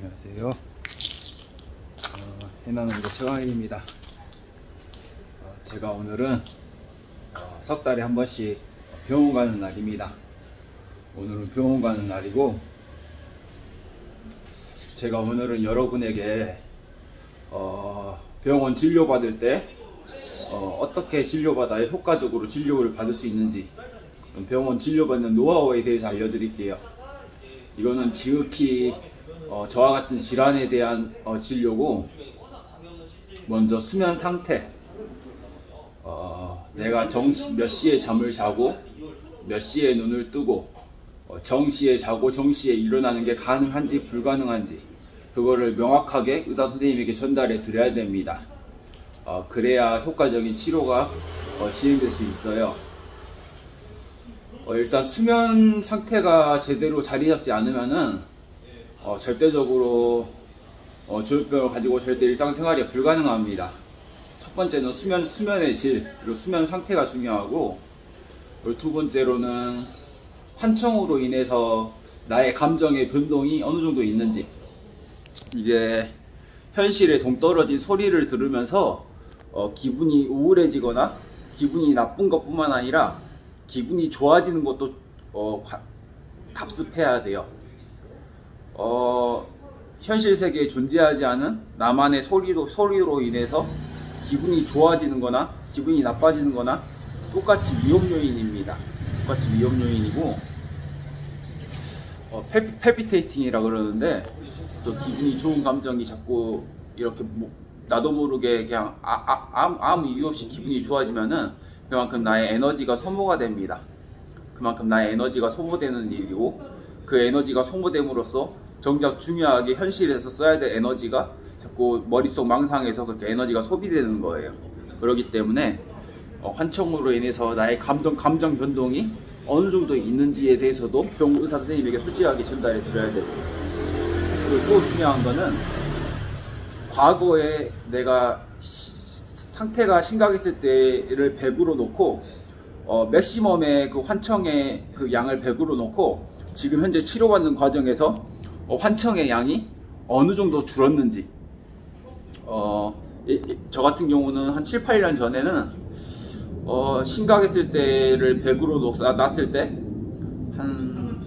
안녕하세요. 해나는거 최강일입니다. 제가 오늘은 석 달에 한 번씩 병원 가는 날입니다. 오늘은 병원 가는 날이고, 제가 오늘은 여러분에게 병원 진료 받을 때 어떻게 진료받아야 효과적으로 진료를 받을 수 있는지, 병원 진료받는 노하우에 대해서 알려드릴게요. 이거는 지극히 저와 같은 질환에 대한 진료고, 먼저 수면 상태, 내가 몇 시에 잠을 자고 몇 시에 눈을 뜨고 정시에 자고 정시에 일어나는 게 가능한지 불가능한지, 그거를 명확하게 의사 선생님에게 전달해 드려야 됩니다. 그래야 효과적인 치료가 진행될 수 있어요. 일단 수면 상태가 제대로 자리 잡지 않으면은 절대적으로 조현병을 가지고 절대 일상생활이 불가능합니다. 첫 번째는 수면의 질, 그리고 수면 상태가 중요하고, 그리고 두 번째로는 환청으로 인해서 나의 감정의 변동이 어느 정도 있는지, 이게 현실에 동떨어진 소리를 들으면서 기분이 우울해지거나 기분이 나쁜 것뿐만 아니라 기분이 좋아지는 것도 답습해야 돼요. 현실 세계에 존재하지 않은 나만의 소리로 인해서 기분이 좋아지는 거나 기분이 나빠지는 거나 똑같이 위험 요인입니다. 똑같이 위험 요인이고, 팔피테이팅이라 그러는데, 그 기분이 좋은 감정이 자꾸 이렇게 나도 모르게 그냥 아무 이유 없이 기분이 좋아지면은 그만큼 나의 에너지가 소모가 됩니다. 그만큼 나의 에너지가 소모되는 일이고, 그 에너지가 소모됨으로써 정작 중요하게 현실에서 써야 될 에너지가 자꾸 머릿속 망상에서 그렇게 에너지가 소비되는 거예요. 그렇기 때문에 환청으로 인해서 나의 감정 변동이 어느 정도 있는지에 대해서도 병원 의사 선생님에게 솔직하게 전달해 드려야 돼요. 그리고 또 중요한 거는, 과거에 내가 상태가 심각했을 때를 100으로 놓고 맥시멈의 그 환청의 그 양을 100으로 놓고 지금 현재 치료받는 과정에서 환청의 양이 어느 정도 줄었는지, 저 같은 경우는 한 7, 8년 전에는 심각했을 때를 100으로 놨을 때 한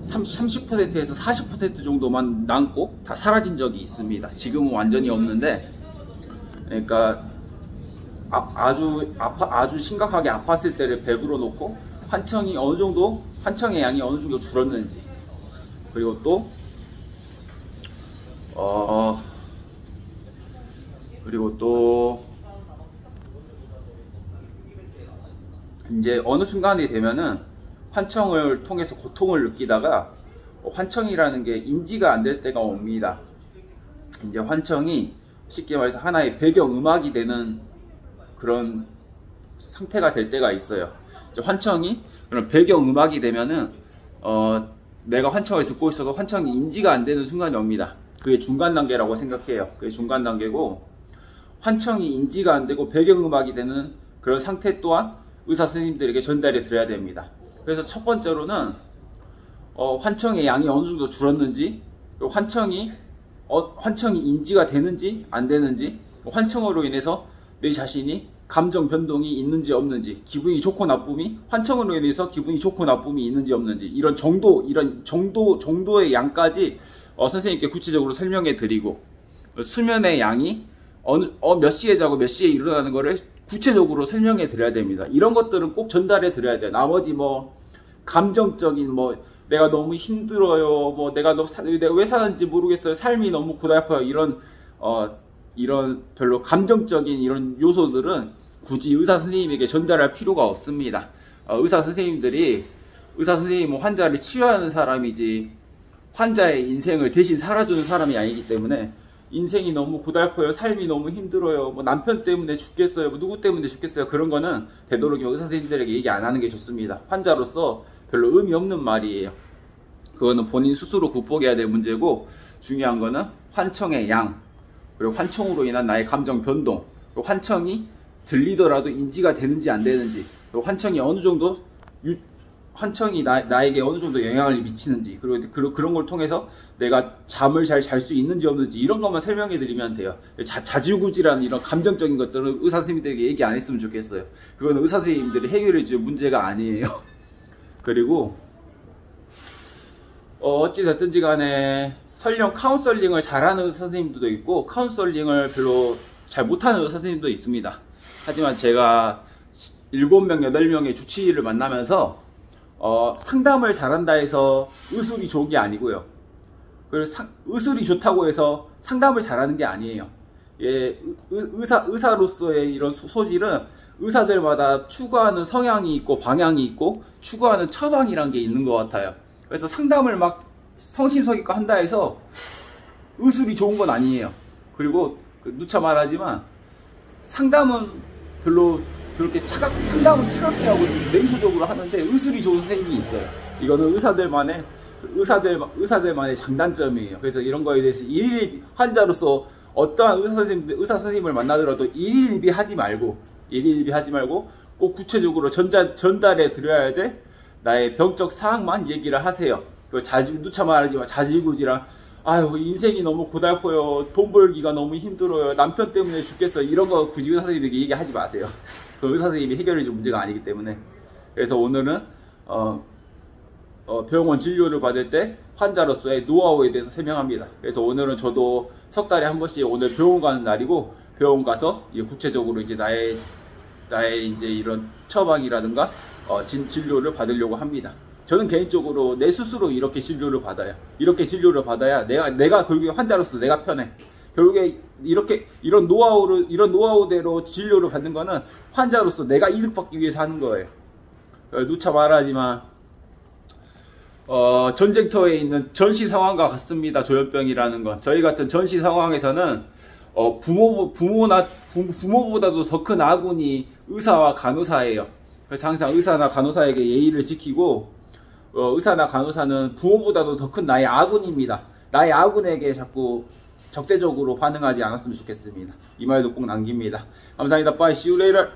30%에서 40% 정도만 남고 다 사라진 적이 있습니다. 지금은 완전히 없는데, 그러니까 아주 심각하게 아팠을 때를 100으로 놓고 환청의 양이 어느 정도 줄었는지, 그리고 또 이제 어느 순간이 되면은 환청을 통해서 고통을 느끼다가 환청이라는 게 인지가 안 될 때가 옵니다. 이제 환청이 쉽게 말해서 하나의 배경음악이 되는 그런 상태가 될 때가 있어요. 이제 환청이 그런 배경음악이 되면은 내가 환청을 듣고 있어도 환청이 인지가 안 되는 순간이 옵니다. 그게 중간 단계라고 생각해요. 그게 중간 단계고, 환청이 인지가 안 되고 배경음악이 되는 그런 상태 또한 의사 선생님들에게 전달해 드려야 됩니다. 그래서 첫 번째로는 환청의 양이 어느 정도 줄었는지, 그리고 환청이 인지가 되는지 안 되는지, 환청으로 인해서 내 자신이 감정 변동이 있는지 없는지, 기분이 좋고 나쁨이 환청으로 인해서 기분이 좋고 나쁨이 있는지 없는지, 이런 정도의 양까지 선생님께 구체적으로 설명해 드리고, 수면의 양이 몇 시에 자고 몇 시에 일어나는 거를 구체적으로 설명해 드려야 됩니다. 이런 것들은 꼭 전달해 드려야 돼요. 나머지 감정적인 내가 너무 힘들어요, 내가 왜 사는지 모르겠어요, 삶이 너무 고달파요, 이런 별로 감정적인 이런 요소들은 굳이 의사 선생님에게 전달할 필요가 없습니다. 의사 선생님은 환자를 치료하는 사람이지 환자의 인생을 대신 살아주는 사람이 아니기 때문에, 인생이 너무 고달퍼요, 삶이 너무 힘들어요, 남편 때문에 죽겠어요, 누구 때문에 죽겠어요, 그런 거는 되도록이면 의사 선생님들에게 얘기 안 하는 게 좋습니다. 환자로서 별로 의미 없는 말이에요. 그거는 본인 스스로 극복해야 될 문제고, 중요한 거는 환청의 양, 그리고 환청으로 인한 나의 감정 변동, 그리고 환청이 들리더라도 인지가 되는지 안 되는지, 그리고 환청이 어느 정도 환청이 나에게 어느 정도 영향을 미치는지, 그리고 그런 걸 통해서 내가 잠을 잘 잘 수 있는지 없는지 이런 것만 설명해 드리면 돼요. 자지우지라는 이런 감정적인 것들은 의사 선생님들에게 얘기 안 했으면 좋겠어요. 그건 의사 선생님들이 해결해 줄 문제가 아니에요. 그리고 어찌됐든지 간에 설령 카운셀링을 잘하는 의사 선생님들도 있고 카운셀링을 별로 잘 못하는 의사 선생님도 있습니다. 하지만 제가 7명, 8명의 주치의를 만나면서 상담을 잘한다 해서 의술이 좋은 게 아니고요. 그리고 의술이 좋다고 해서 상담을 잘하는 게 아니에요. 예, 의사로서의 이런 소질은 의사들마다 추구하는 성향이 있고 방향이 있고 추구하는 처방이란 게 있는 것 같아요. 그래서 상담을 막 성심성의껏 한다 해서 의술이 좋은 건 아니에요. 그리고 누차 말하지만 상담은 별로 그렇게 상담은 차갑게 하고 냉소적으로 하는데 의술이 좋은 선생님이 있어요. 이거는 의사들만의 장단점이에요. 그래서 이런 거에 대해서 일일이 환자로서 어떠한 의사 선생님을 만나더라도 일일이 하지 말고 꼭 구체적으로 전달해 드려야 돼. 나의 병적 사항만 얘기를 하세요. 누차 말하지만 자질구지랑 아유 인생이 너무 고달퍼요, 돈 벌기가 너무 힘들어요, 남편 때문에 죽겠어요, 이런 거 굳이 의사 선생님에게 얘기하지 마세요. 그 의사 선생님이 해결해 줄 문제가 아니기 때문에. 그래서 오늘은 병원 진료를 받을 때 환자로서의 노하우에 대해서 설명합니다. 그래서 오늘은 저도 석 달에 한 번씩 오늘 병원 가는 날이고, 병원 가서 구체적으로 이제 나의 이제 이런 처방이라든가 진료를 받으려고 합니다. 저는 개인적으로 내 스스로 이렇게 진료를 받아요. 이렇게 진료를 받아야 내가 결국에 환자로서 내가 편해. 결국에 이런 노하우대로 진료를 받는 거는 환자로서 내가 이득받기 위해서 하는 거예요. 누차 말하지만 전쟁터에 있는 전시 상황과 같습니다. 조현병이라는 건 저희 같은 전시 상황에서는 부모보다도 더 큰 아군이 의사와 간호사예요. 그래서 항상 의사나 간호사에게 예의를 지키고, 의사나 간호사는 부모보다도 더 큰 나의 아군입니다. 나의 아군에게 자꾸 적대적으로 반응하지 않았으면 좋겠습니다. 이 말도 꼭 남깁니다. 감사합니다. Bye. See you later.